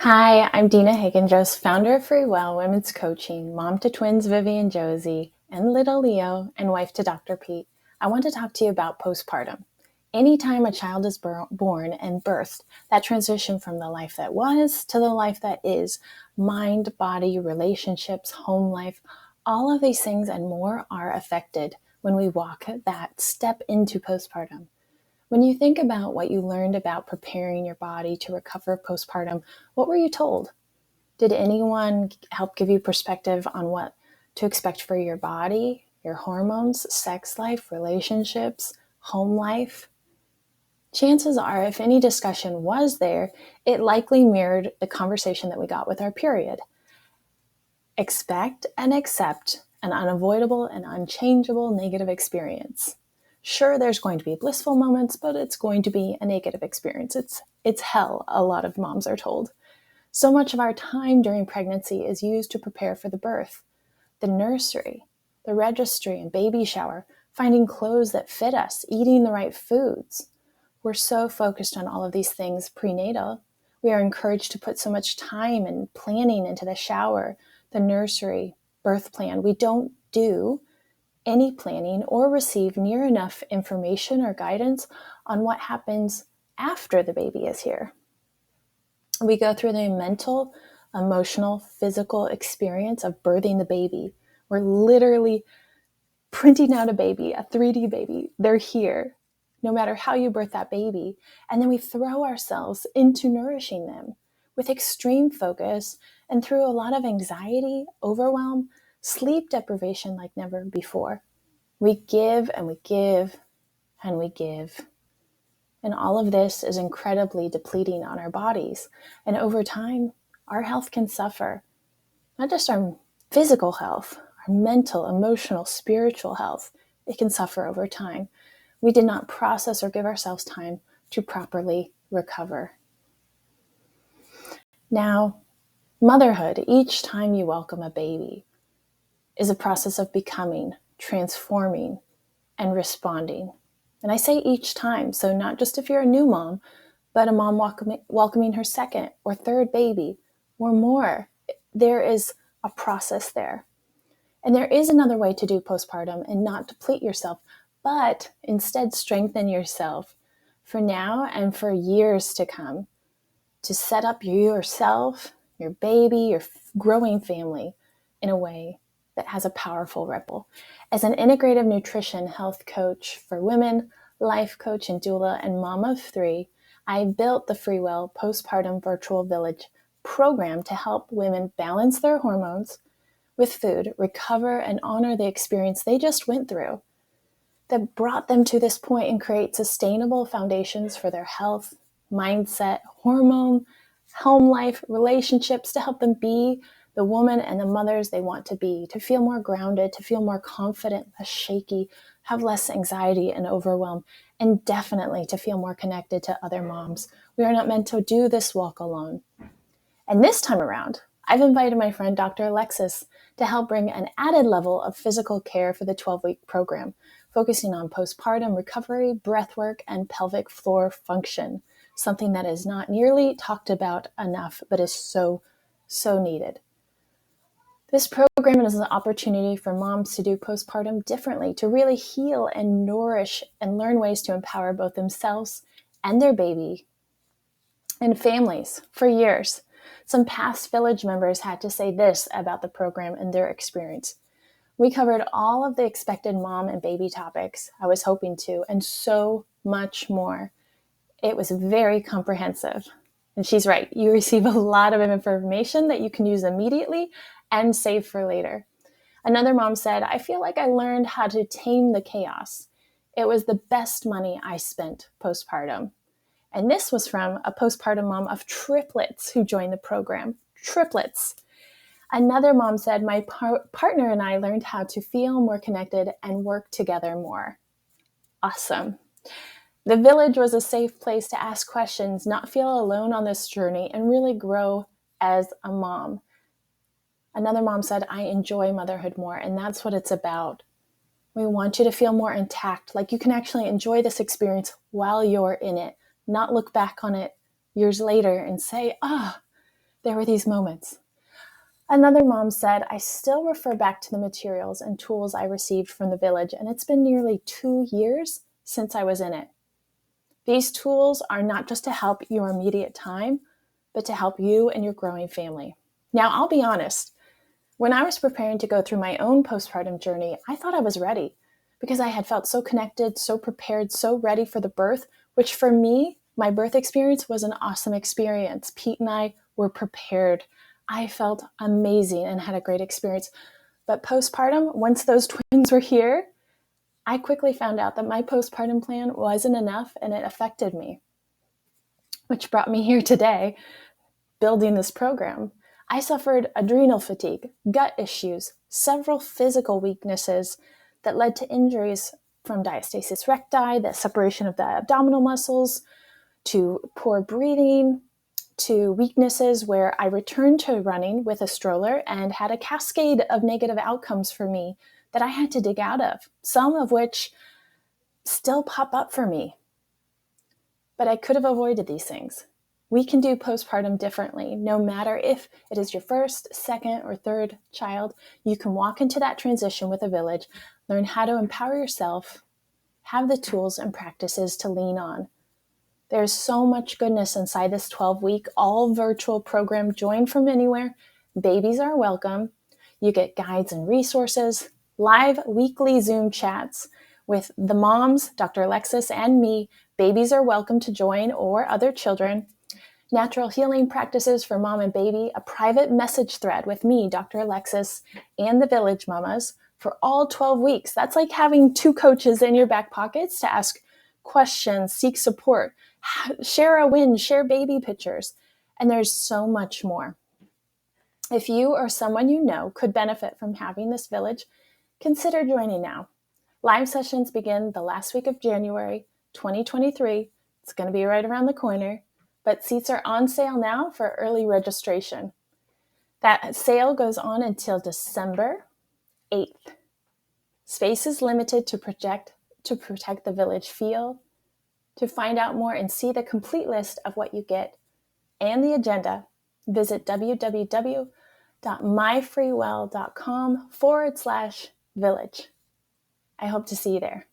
Hi, I'm Dina Haggenjos, founder of Freewell Women's Coaching, mom to twins Vivi and Josie, and little Leo, and wife to Dr. Pete. I want to talk to you about postpartum. Anytime a child is born and birthed, that transition from the life that was to the life that is, mind, body, relationships, home life, all of these things and more are affected when we walk that step into postpartum. When you think about what you learned about preparing your body to recover postpartum, what were you told? Did anyone help give you perspective on what to expect for your body, your hormones, sex life, relationships, home life? Chances are, if any discussion was there, it likely mirrored the conversation that we got with our period. Expect and accept an unavoidable and unchangeable negative experience. Sure, there's going to be blissful moments, but it's going to be a negative experience. It's hell, a lot of moms are told. So much of our time during pregnancy is used to prepare for the birth, the nursery, the registry and baby shower, finding clothes that fit us, eating the right foods. We're so focused on all of these things prenatal. We are encouraged to put so much time and planning into the shower, the nursery, birth plan. We don't do any planning or receive near enough information or guidance on what happens after the baby is here. We go through the mental, emotional, physical experience of birthing the baby. We're literally printing out a baby, a 3D baby. They're here, no matter how you birth that baby. And then we throw ourselves into nourishing them with extreme focus and through a lot of anxiety, overwhelm, sleep deprivation like never before. We give and we give and we give. And all of this is incredibly depleting on our bodies. And over time, our health can suffer. Not just our physical health, our mental, emotional, spiritual health. It can suffer over time. We did not process or give ourselves time to properly recover. Now, motherhood, each time you welcome a baby, is a process of becoming, transforming, and responding. And I say each time, so not just if you're a new mom, but a mom welcoming her second or third baby or more. There is a process there. And there is another way to do postpartum and not deplete yourself, but instead strengthen yourself for now and for years to come to set up yourself, your baby, your growing family in a way that has a powerful ripple. As an integrative nutrition health coach for women, life coach and doula, and mom of three, I built the Freewell Postpartum Virtual Village program to help women balance their hormones with food, recover and honor the experience they just went through that brought them to this point and create sustainable foundations for their health, mindset, hormone, home life, relationships to help them be the woman and the mothers they want to be, to feel more grounded, to feel more confident, less shaky, have less anxiety and overwhelm, and definitely to feel more connected to other moms. We are not meant to do this walk alone. And this time around, I've invited my friend Dr. Alexis to help bring an added level of physical care for the 12-week program, focusing on postpartum recovery, breathwork, and pelvic floor function, something that is not nearly talked about enough, but is so, so needed. This program is an opportunity for moms to do postpartum differently, to really heal and nourish and learn ways to empower both themselves and their baby and families for years. Some past village members had to say this about the program and their experience. We covered all of the expected mom and baby topics I was hoping to, and so much more. It was very comprehensive. And she's right. You receive a lot of information that you can use immediately and save for later. Another mom said, I feel like I learned how to tame the chaos. It was the best money I spent postpartum. And this was from a postpartum mom of triplets who joined the program. Triplets. Another mom said, my partner and I learned how to feel more connected and work together more. Awesome. The village was a safe place to ask questions, not feel alone on this journey, and really grow as a mom. Another mom said, I enjoy motherhood more, and that's what it's about. We want you to feel more intact, like you can actually enjoy this experience while you're in it, not look back on it years later and say, there were these moments. Another mom said, I still refer back to the materials and tools I received from the village, and it's been nearly 2 years since I was in it. These tools are not just to help your immediate time, but to help you and your growing family. Now, I'll be honest, when I was preparing to go through my own postpartum journey, I thought I was ready because I had felt so connected, so prepared, so ready for the birth, which for me, my birth experience was an awesome experience. Pete and I were prepared. I felt amazing and had a great experience. But postpartum, once those twins were here, I quickly found out that my postpartum plan wasn't enough and it affected me, which brought me here today, building this program. I suffered adrenal fatigue, gut issues, several physical weaknesses that led to injuries from diastasis recti, the separation of the abdominal muscles, to poor breathing, to weaknesses where I returned to running with a stroller and had a cascade of negative outcomes for me that I had to dig out of, some of which still pop up for me. But I could have avoided these things. We can do postpartum differently. No matter if it is your first, second, or third child, you can walk into that transition with a village, learn how to empower yourself, have the tools and practices to lean on. There's so much goodness inside this 12-week, all virtual program. Join from anywhere. Babies are welcome. You get guides and resources, live weekly Zoom chats with the moms, Dr. Alexis, and me. Babies are welcome to join, or other children. Natural healing practices for mom and baby, a private message thread with me, Dr. Alexis, and the village mamas for all 12 weeks. That's like having 2 coaches in your back pockets to ask questions, seek support, share a win, share baby pictures. And there's so much more. If you or someone you know could benefit from having this village, consider joining now. Live sessions begin the last week of January 2023. It's going to be right around the corner, but seats are on sale now for early registration. That sale goes on until December 8th. Space is limited to protect the village feel. To find out more and see the complete list of what you get and the agenda, visit www.myfreewell.com/village. I hope to see you there.